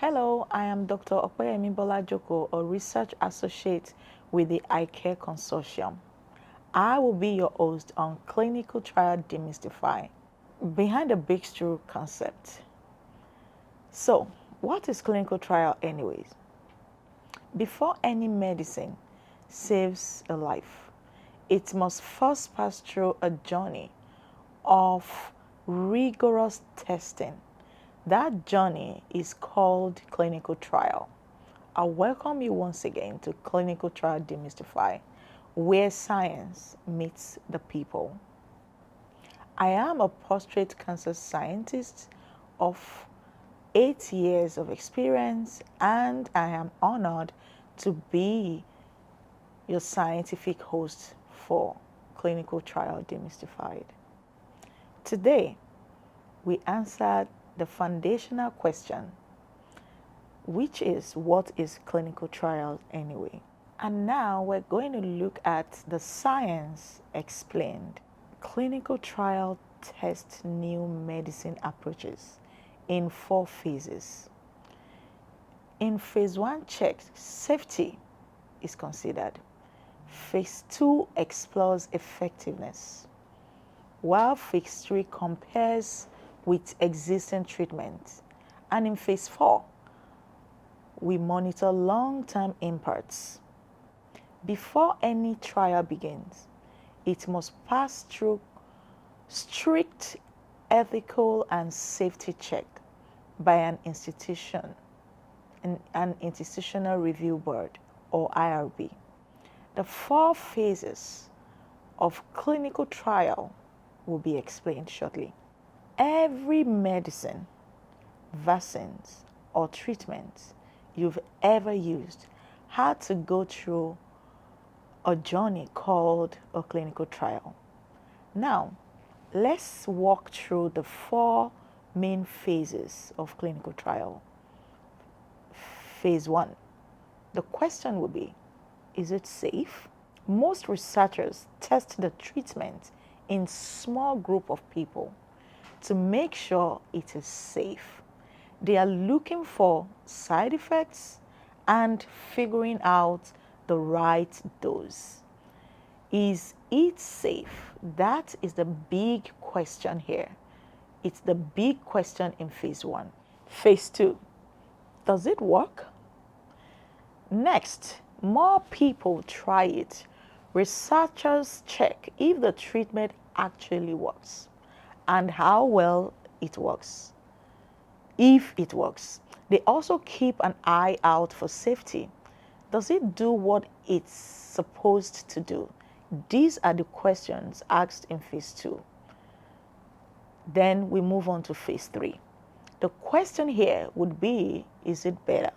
Hello, I am Dr. Opeyemi Bolajoko, a research associate with the Eye Care Consortium. I will be your host on Clinical Trial Demystified, behind the breakthrough concept. So, what is clinical trial anyways? Before any medicine saves a life, it must first pass through a journey of rigorous testing. That journey is called clinical trial. I welcome you once again to Clinical Trial Demystified, where science meets the people. I am a prostate cancer scientist of 8 years of experience, and I am honored to be your scientific host for Clinical Trial Demystified. Today, we answered the foundational question, which is, what is clinical trial anyway? And now we're going to look at the science explained. Clinical trial tests new medicine approaches in 4 phases. In phase 1 check, safety is considered. Phase 2 explores effectiveness, while phase 3 compares with existing treatment. And in phase 4, we monitor long-term impacts. Before any trial begins, it must pass through strict ethical and safety check by an institution, an institutional review board or IRB. The 4 phases of clinical trial will be explained shortly. Every medicine, vaccines, or treatment you've ever used had to go through a journey called a clinical trial. Now, let's walk through the 4 main phases of clinical trial. Phase 1. The question will be, is it safe? Most researchers test the treatment in small group of people to make sure it is safe. They are looking for side effects and figuring out the right dose. Is it safe? That is the big question here. It's the big question in phase 1. Phase 2, does it work? Next, more people try it. Researchers check if the treatment actually works and how well it works. If it works, they also keep an eye out for safety. Does it do what it's supposed to do? These are the questions asked in phase 2. Then we move on to phase 3. The question here would be, is it better?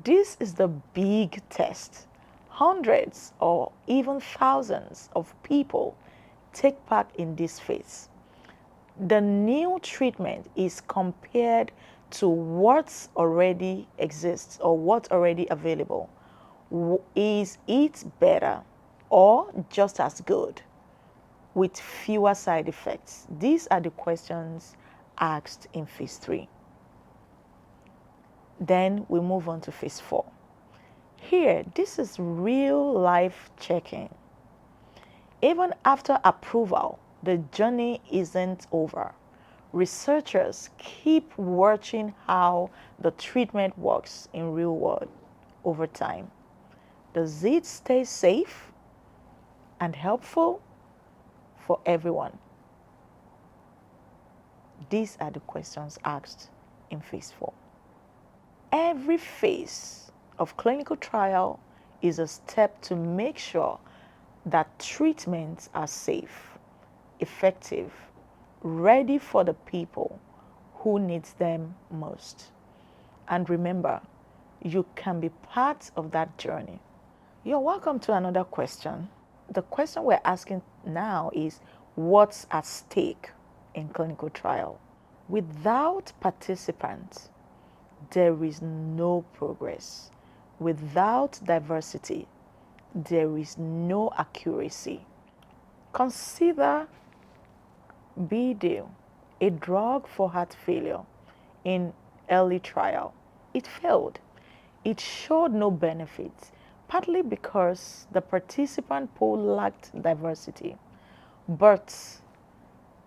This is the big test. Hundreds or even thousands of people take part in this phase. The new treatment is compared to what already exists or what's already available. Is it better or just as good with fewer side effects? These are the questions asked in phase 3. Then we move on to phase 4. Here, this is real life checking. Even after approval, the journey isn't over. Researchers keep watching how the treatment works in real world over time. Does it stay safe and helpful for everyone? These are the questions asked in phase 4. Every phase of clinical trial is a step to make sure that treatments are safe, effective, ready for the people who needs them most. And remember, you can be part of that journey. You're welcome to another question. The question we're asking now is, what's at stake in clinical trial? Without participants, there is no progress. Without diversity, there is no accuracy. Consider BD, a drug for heart failure, in early trial. it failed. It showed no benefits, partly because the participant pool lacked diversity. But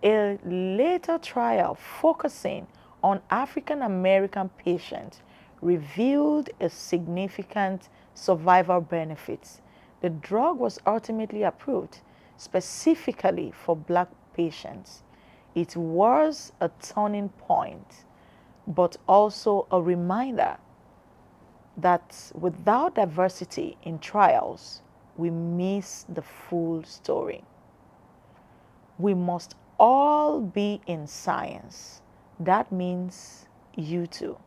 a later trial focusing on African American patients revealed a significant survival benefits. The drug was ultimately approved specifically for Black patients. It was a turning point, but also a reminder that without diversity in trials, we miss the full story. We must all be in science. That means you too.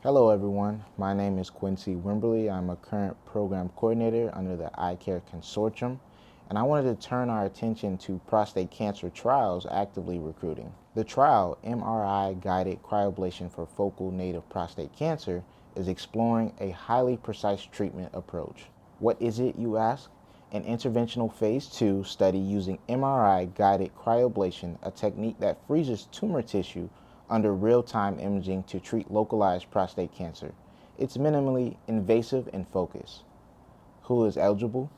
Hello everyone, my name is Quincy Wimberly. I'm a current program coordinator under the Eye Care Consortium, and I wanted to turn our attention to prostate cancer trials actively recruiting. The trial, MRI-guided cryoablation for focal native prostate cancer, is exploring a highly precise treatment approach. What is it, you ask? An interventional phase 2 study using MRI-guided cryoablation, a technique that freezes tumor tissue under real-time imaging to treat localized prostate cancer. It's minimally invasive and focused. Who is eligible?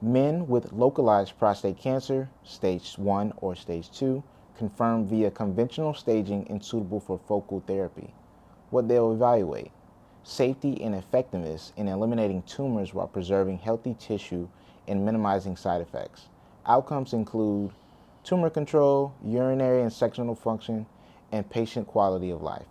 Men with localized prostate cancer, stage 1 or stage 2, confirmed via conventional staging and suitable for focal therapy. What they'll evaluate: safety and effectiveness in eliminating tumors while preserving healthy tissue and minimizing side effects. Outcomes include tumor control, urinary and sectional function, and patient quality of life.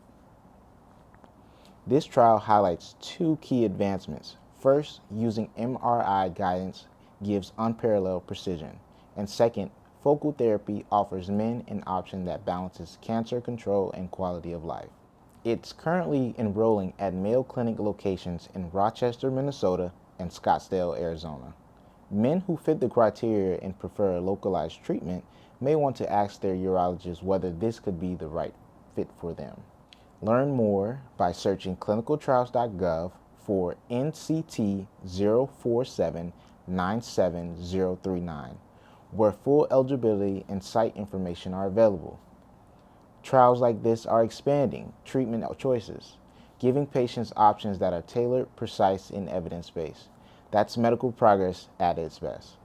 This trial highlights two key advancements. First, using MRI guidance gives unparalleled precision. And second, focal therapy offers men an option that balances cancer control and quality of life. It's currently enrolling at Mayo Clinic locations in Rochester, Minnesota, and Scottsdale, Arizona. Men who fit the criteria and prefer a localized treatment may want to ask their urologist whether this could be the right fit for them. Learn more by searching clinicaltrials.gov for NCT 047-97039, where full eligibility and site information are available. Trials like this are expanding treatment choices, giving patients options that are tailored, precise, and evidence-based. That's medical progress at its best.